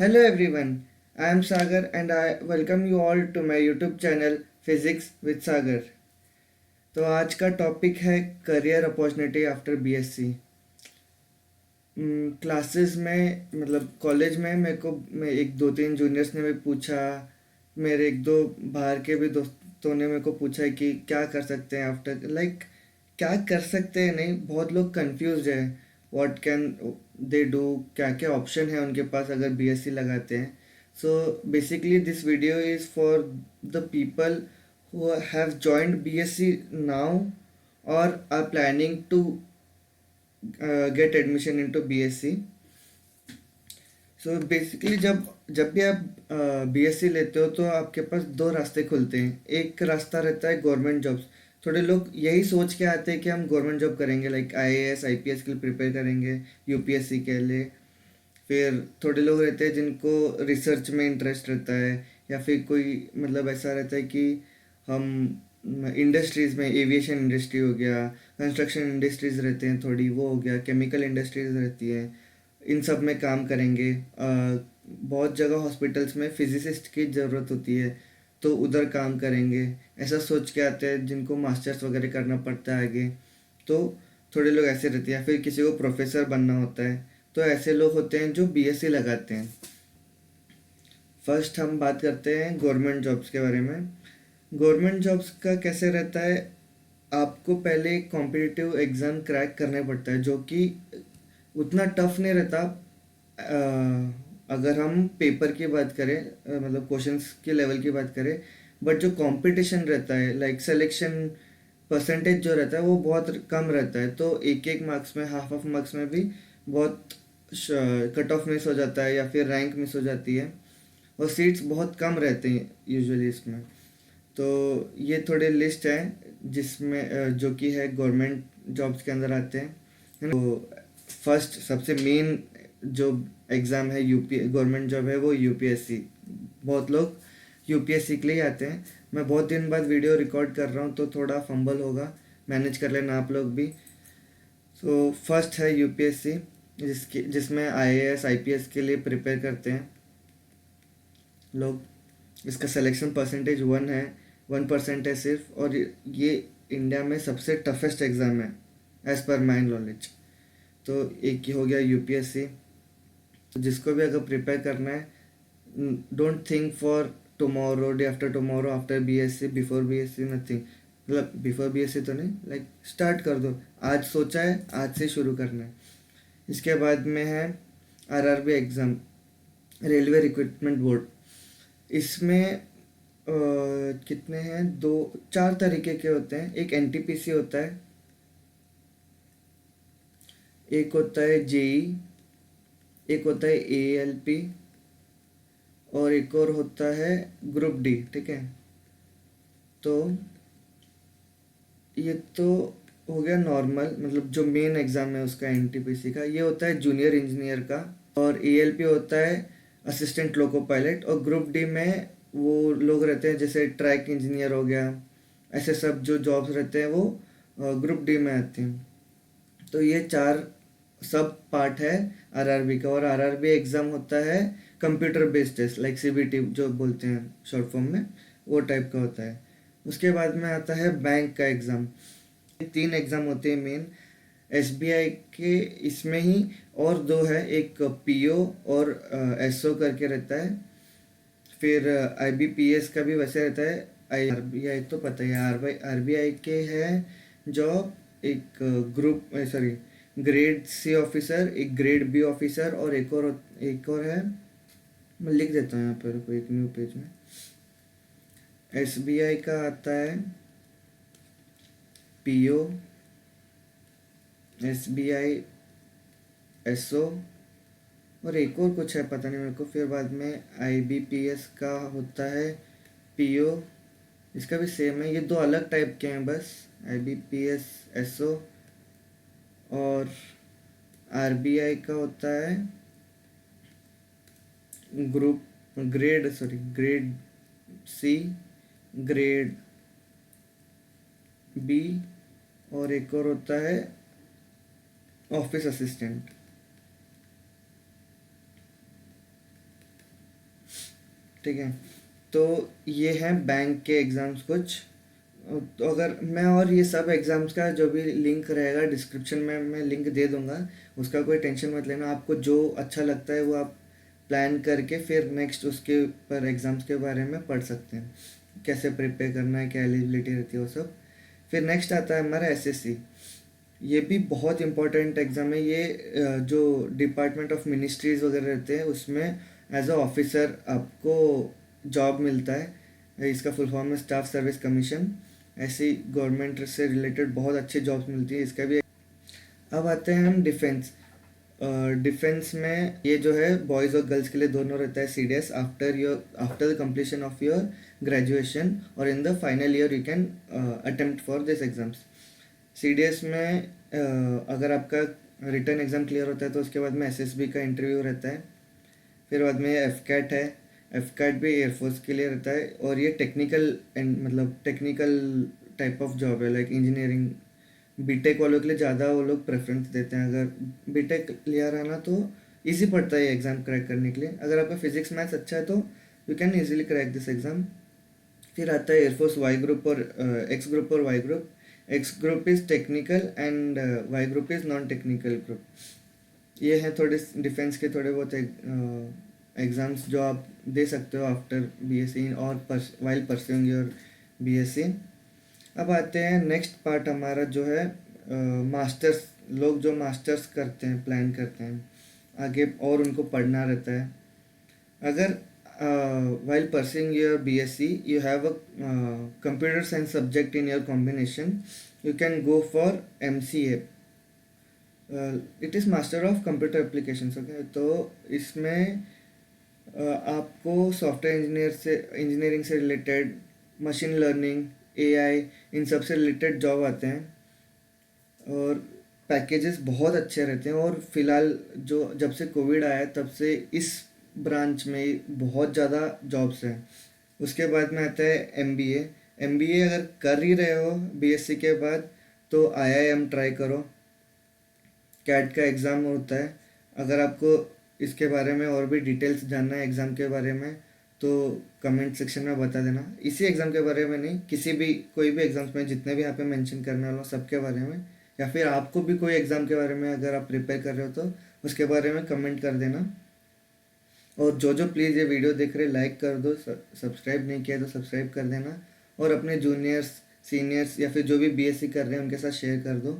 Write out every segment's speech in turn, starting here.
Hello everyone, I am Sagar and I welcome you all to my YouTube channel Physics with Sagar। तो आज का topic है career opportunity after BSc. Classes में मतलब college में मैं एक दो तीन जूनियर्स ने भी पूछा, मेरे एक दो बाहर के भी दोस्तों ने मेरे को पूछा कि क्या कर सकते हैं आफ्टर क्या कर सकते हैं, नहीं बहुत लोग कंफ्यूज है। व्हाट कैन दे डू, क्या क्या ऑप्शन है उनके पास अगर बीएससी लगाते हैं। So basically this video is for the people who have joined BSc now or are planning to get admission into BSc। So basically जब जब भी आप बीएससी लेते हो तो आपके पास दो रास्ते खुलते हैं। एक रास्ता रहता है गवर्नमेंट जॉब्स। थोड़े लोग यही सोच के आते हैं कि हम गवर्नमेंट जॉब करेंगे, लाइक आईएएस आईपीएस के लिए प्रिपेयर करेंगे, यूपीएससी के लिए। फिर थोड़े लोग रहते हैं जिनको रिसर्च में इंटरेस्ट रहता है, या फिर कोई मतलब ऐसा रहता है कि हम इंडस्ट्रीज़ में, एविएशन इंडस्ट्री हो गया, कंस्ट्रक्शन इंडस्ट्रीज़ रहते हैं, थोड़ी वो हो गया, केमिकल इंडस्ट्रीज़ रहती है, इन सब में काम करेंगे। बहुत जगह हॉस्पिटल्स में फिजिसिस्ट की ज़रूरत होती है तो उधर काम करेंगे, ऐसा सोच के आते हैं जिनको मास्टर्स वगैरह करना पड़ता है आगे। तो थोड़े लोग ऐसे रहते हैं, फिर किसी को प्रोफेसर बनना होता है, तो ऐसे लोग होते हैं जो बीएससी लगाते हैं। फर्स्ट हम बात करते हैं गवर्नमेंट जॉब्स के बारे में। गवर्नमेंट जॉब्स का कैसे रहता है, आपको पहले कॉम्पिटिटिव एग्ज़ाम क्रैक करना पड़ता है जो कि उतना टफ नहीं रहता। अगर हम पेपर की बात करें, मतलब क्वेश्चंस के लेवल की बात करें, बट जो कंपटीशन रहता है, लाइक सिलेक्शन परसेंटेज जो रहता है वो बहुत कम रहता है। तो एक एक मार्क्स में, हाफ ऑफ मार्क्स में भी बहुत कट ऑफ मिस हो जाता है या फिर रैंक मिस हो जाती है, और सीट्स बहुत कम रहते हैं यूजुअली इसमें। तो ये थोड़े लिस्ट हैं जिसमें जो कि है गवर्नमेंट जॉब्स के अंदर आते हैं, है ना। तो फर्स्ट सबसे मेन जो एग्ज़ाम है यूपी गवर्नमेंट जॉब है वो यूपीएससी। बहुत लोग यूपीएससी के लिए आते हैं। मैं बहुत दिन बाद वीडियो रिकॉर्ड कर रहा हूँ तो थोड़ा फंबल होगा, मैनेज कर लेना आप लोग भी। तो फर्स्ट है यूपीएससी, जिसमें आईएएस आईपीएस के लिए प्रिपेयर करते हैं लोग। इसका सिलेक्शन परसेंटेज 1% है सिर्फ, और ये इंडिया में सबसे टफेस्ट एग्ज़ाम है एज़ पर माई नॉलेज। तो एक ही हो गया यूपीएससी। जिसको भी अगर प्रिपेयर करना है, don't think for tomorrow, day after tomorrow, after BSc, before BSc, nothing. मतलब बिफोर बीएससी तो नहीं, लाइक स्टार्ट कर दो। आज सोचा है, आज से शुरू करना है। इसके बाद में है RRB exam, railway recruitment board. इसमें कितने हैं, दो चार तरीके के होते हैं। एक एनटीपीसी होता है, एक होता है जेई, एक होता है एएलपी, और एक और होता है ग्रुप डी। ठीक है, तो ये तो हो गया नॉर्मल, मतलब जो मेन एग्ज़ाम है उसका एनटीपीसी का। ये होता है जूनियर इंजीनियर का। और एएलपी होता है असिस्टेंट लोको पायलट। और ग्रुप डी में वो लोग रहते हैं जैसे ट्रैक इंजीनियर हो गया, ऐसे सब जो जॉब्स रहते हैं वो ग्रुप डी में आते हैं। तो ये चार सब पार्ट है आरआरबी का। और आरआरबी एग्ज़ाम होता है computer based test, like CBT जो बोलते हैं शॉर्ट फॉर्म में, वो टाइप का होता है। उसके बाद में आता है बैंक का एग्ज़ाम। तीन एग्ज़ाम होते हैं मेन एसबीआई के इसमें ही, और दो है, एक पीओ और एसओ करके रहता है। फिर आईबीपीएस का भी वैसे रहता है। आरबीआई तो पता ही है, आरबीआई के हैं जॉब, एक group sorry grade C officer, एक ग्रेड बी ऑफिसर, और एक और है, मैं लिख देता हूँ यहाँ पर कोई एक न्यू पेज में। एसबीआई का आता है पीओ, एसबीआई, एसओ, और एक और कुछ है पता नहीं मेरे को। फिर बाद में आईबीपीएस का होता है पीओ, इसका भी सेम है। ये दो अलग टाइप के हैं बस, आईबीपीएस, एसओ। और आरबीआई का होता है ग्रेड सी, ग्रेड बी, और एक और होता है ऑफिस असिस्टेंट। ठीक है। तो ये हैं बैंक के एग्ज़ाम्स कुछ। तो अगर मैं, और ये सब एग्ज़ाम्स का जो भी लिंक रहेगा डिस्क्रिप्शन में मैं लिंक दे दूंगा, उसका कोई टेंशन मत लेना। आपको जो अच्छा लगता है वो आप प्लान करके फिर नेक्स्ट उसके पर एग्ज़ाम्स के बारे में पढ़ सकते हैं, कैसे प्रिपेयर करना है, क्या एलिजिबिलिटी रहती है वो सब। फिर नेक्स्ट आता है हमारा एसएससी। ये भी बहुत इंपॉर्टेंट एग्ज़ाम है ये। जो डिपार्टमेंट ऑफ मिनिस्ट्रीज़ वगैरह रहते हैं उसमें एज अ ऑफिसर आपको जॉब मिलता है। इसका फुल फॉर्म है स्टाफ सर्विस कमीशन। ऐसी गवर्नमेंट से रिलेटेड बहुत अच्छी जॉब्स मिलती है इसका भी। अब आते हैं हम डिफेंस। डिफेंस में ये जो है बॉयज़ और गर्ल्स के लिए दोनों रहता है CDS. After the completion of your graduation और in the final year you can attempt for this exams. CDS में अगर आपका रिटर्न एग्ज़ाम क्लियर होता है तो उसके बाद में एसएसबी का इंटरव्यू रहता है। फिर बाद में एफ कैट है। एफ कैट भी एयरफोर्स के लिए रहता है और ये टेक्निकल एंड मतलब टेक्निकल टाइप ऑफ जॉब है, लाइक इंजीनियरिंग बीटेक वालों के लिए ज़्यादा वो लोग प्रेफरेंस देते हैं। अगर बीटेक क्लियर है ना तो इजी पड़ता है ये एग्ज़ाम क्रैक करने के लिए। अगर आपका फिजिक्स मैथ्स अच्छा है तो you can easily crack this exam. फिर आता है एयरफोर्स वाई ग्रुप और एक्स ग्रुप और Y group. X group is technical and Y group is non technical group. ये हैं थोड़े डिफेंस के थोड़े बहुत एग्ज़ाम्स जो आप दे सकते हो आफ्टर बीएससी और वाइल परस्यूइंग योर बीएससी। अब आते हैं नेक्स्ट पार्ट हमारा जो है मास्टर्स। लोग जो मास्टर्स करते हैं, प्लान करते हैं आगे और उनको पढ़ना रहता है। अगर while pursuing your BSc you have a computer science subject in your combination, you can go for MCA. It is Master of Computer Applications, okay? तो इसमें आपको सॉफ्टवेयर इंजीनियरिंग से रिलेटेड, मशीन लर्निंग, एआई, इन सब से related job आते हैं और packages बहुत अच्छे रहते हैं। और फिलहाल जो जब से कोविड आया तब से इस ब्रांच में बहुत ज़्यादा जॉब्स हैं। उसके बाद में आता है एमबीए। एमबीए अगर कर ही रहे हो बीएससी के बाद तो आईआईएम ट्राई करो। कैट का एग्ज़ाम होता है। अगर आपको इसके बारे में और भी डिटेल्स जानना है एग्ज़ाम के बारे में तो कमेंट सेक्शन में बता देना। इसी एग्ज़ाम के बारे में नहीं, किसी भी कोई भी एग्ज़ाम्स में जितने भी यहाँ पे मेंशन करने वाला हूँ सबके बारे में, या फिर आपको भी कोई एग्ज़ाम के बारे में अगर आप प्रिपेयर कर रहे हो तो उसके बारे में कमेंट कर देना। और जो प्लीज़ ये वीडियो देख रहे लाइक कर दो, सब्सक्राइब नहीं किया तो सब्सक्राइब कर देना और अपने जूनियर्स, सीनियर्स या फिर जो भी बीएससी कर रहे हैं उनके साथ शेयर कर दो।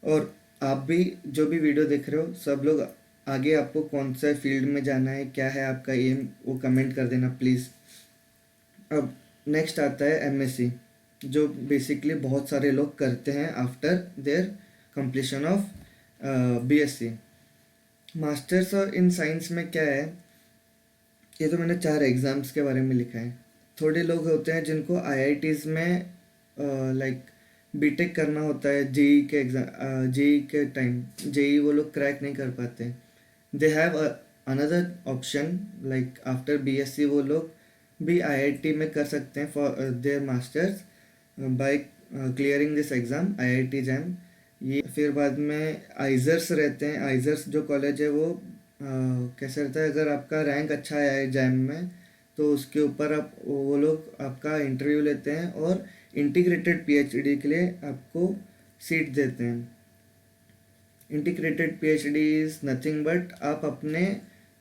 और आप भी जो भी वीडियो देख रहे हो सब लोग आगे आपको कौन सा फील्ड में जाना है, क्या है आपका एम, वो कमेंट कर देना प्लीज़। अब नेक्स्ट आता है एमएससी, जो बेसिकली बहुत सारे लोग करते हैं after their completion of BSc. Masters और इन साइंस में क्या है, ये तो मैंने 4 एग्ज़ाम्स के बारे में लिखा है। थोड़े लोग होते हैं जिनको आईआईटीज़ में लाइक बीटेक करना होता है, जेई के एग्ज़ाम, जेई के टाइम जेई वो लोग क्रैक नहीं कर पाते। They have another option, like after BSc वो लोग भी आईआईटी में कर सकते हैं for their masters by clearing this exam IIT JAM. ये फिर बाद में आइजर्स रहते हैं। आइजर्स जो कॉलेज है वो कैसे रहता है, अगर आपका रैंक अच्छा आया है जैम में तो उसके ऊपर आप वो लोग आपका इंटरव्यू लेते हैं और इंटीग्रेटेड पीएचडी के लिए आपको सीट देते हैं। Integrated PhD is nothing but आप अपने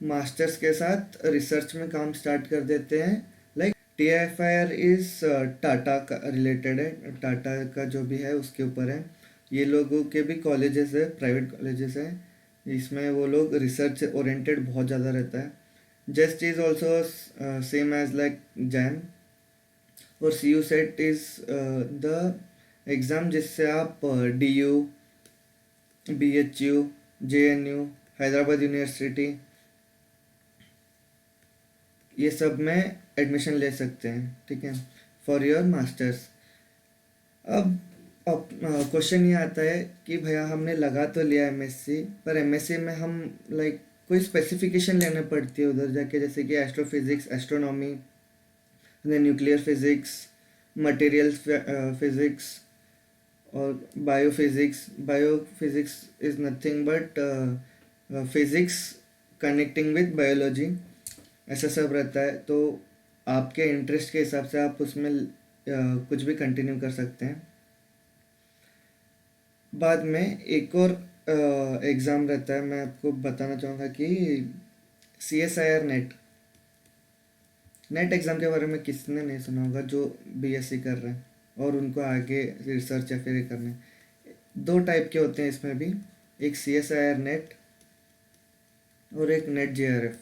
मास्टर्स के साथ रिसर्च में काम स्टार्ट कर देते हैं। लाइक टीआईएफआईआर इज़ टाटा का रिलेटेड है, टाटा का जो भी है उसके ऊपर है। ये लोगों के भी कॉलेजेस है, प्राइवेट कॉलेजेस है, इसमें वो लोग रिसर्च ओरिएंटेड बहुत ज़्यादा रहता है। JEST is also same as like JAM. और CUET is the exam जिससे आप DU, BHU, JNU, Hyderabad university, ये सब में एडमिशन ले सकते हैं, ठीक है, फॉर योर मास्टर्स। अब क्वेश्चन ये आता है कि भैया हमने लगा तो लिया एमएससी, पर एमएससी में हम लाइक कोई स्पेसिफिकेशन लेने पड़ती है उधर जाके, जैसे कि astrophysics, astronomy, nuclear physics, materials physics और biophysics. Biophysics is nothing but physics connecting with biology. ऐसा सब रहता है। तो आपके इंटरेस्ट के हिसाब से आप उसमें कुछ भी कंटिन्यू कर सकते हैं। बाद में एक और एग्ज़ाम रहता है, मैं आपको बताना चाहूँगा कि CSIR नेट। नेट एग्ज़ाम के बारे में किसने नहीं सुना होगा जो BSc कर रहे हैं और उनको आगे रिसर्च या फिर ये करना है। दो टाइप के होते हैं इसमें भी, एक CSIR नेट और एक नेट JRF।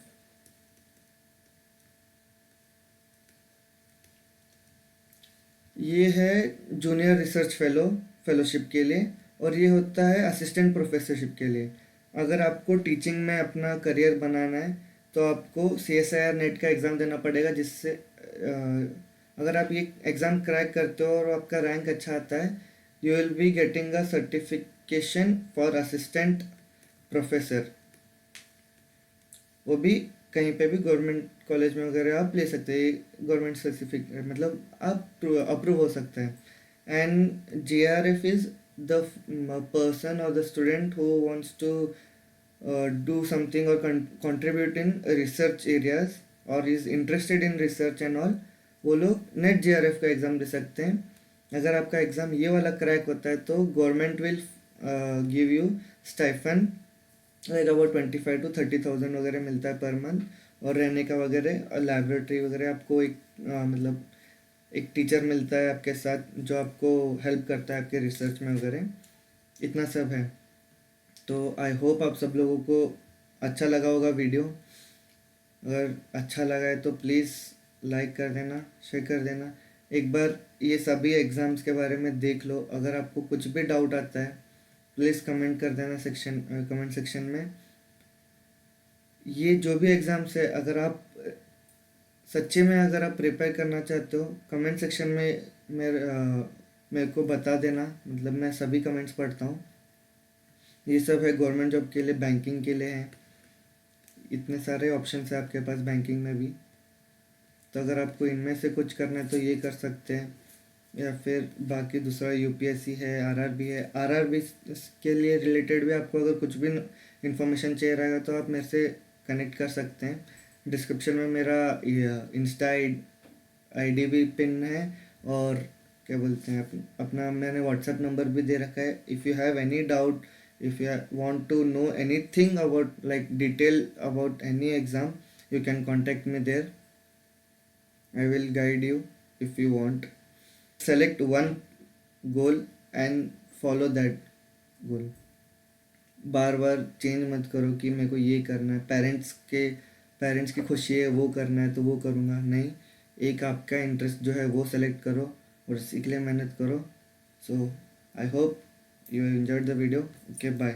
ये है जूनियर रिसर्च फेलोशिप के लिए, और ये होता है असिस्टेंट प्रोफेसरशिप के लिए। अगर आपको टीचिंग में अपना करियर बनाना है तो आपको CSIR नेट का एग्ज़ाम देना पड़ेगा, जिससे अगर आप ये एग्ज़ाम क्रैक करते हो और आपका रैंक अच्छा आता है, you will be getting a certification for assistant professor. वो भी कहीं पे भी गवर्नमेंट कॉलेज में वगैरह आप ले सकते हैं, गवर्नमेंट स्पेसिफिक, मतलब आप अप्रूव हो सकते हैं। And JRF is the person और the student who wants to do something or contribute in research areas और is interested in research and all, वो लोग नेट JRF का एग्ज़ाम दे सकते हैं। अगर आपका एग्ज़ाम ये वाला क्रैक होता है तो government will give you stipend, like about 25 to 30,000 वगैरह मिलता है पर मंथ, और रहने का वगैरह और लैबोरेटरी वगैरह आपको एक मतलब एक टीचर मिलता है आपके साथ जो आपको हेल्प करता है आपके रिसर्च में वगैरह। इतना सब है। तो आई होप आप सब लोगों को अच्छा लगा होगा वीडियो। अगर अच्छा लगा है तो प्लीज़ लाइक कर देना, शेयर कर देना। एक बार ये सभी एग्ज़ाम्स के बारे में देख लो। अगर आपको कुछ भी डाउट आता है प्लीज़ कमेंट कर देना कमेंट सेक्शन में। ये जो भी एग्ज़ाम्स है, अगर आप सच्चे में अगर आप प्रिपेयर करना चाहते हो, कमेंट सेक्शन में मेरे को बता देना, मतलब मैं सभी कमेंट्स पढ़ता हूँ। ये सब है गवर्नमेंट जॉब के लिए, बैंकिंग के लिए है। इतने सारे ऑप्शंस है आपके पास बैंकिंग में भी। तो अगर आपको इनमें से कुछ करना है तो ये कर सकते हैं, या फिर बाकी दूसरा UPSC है, RRB है। RRB के लिए रिलेटेड भी आपको अगर कुछ भी इंफॉर्मेशन चाहिए रहेगा तो आप मेरे से कनेक्ट कर सकते हैं। डिस्क्रिप्शन में मेरा इंस्टा ID भी पिन है, और क्या बोलते हैं अपना मैंने WhatsApp नंबर भी दे रखा है। If you have any doubt, if you want to know anything about like detail about any exam, you can contact me there. I will guide you if you want. Select one goal and follow that goal. Bar bar change मत करो कि मेरे को ये करना है, parents की खुशी है वो करना है तो वो करूँगा, नहीं। एक आपका इंटरेस्ट जो है वो सेलेक्ट करो और इसी के लिए मेहनत करो। So I hope you enjoyed the video. Okay, bye.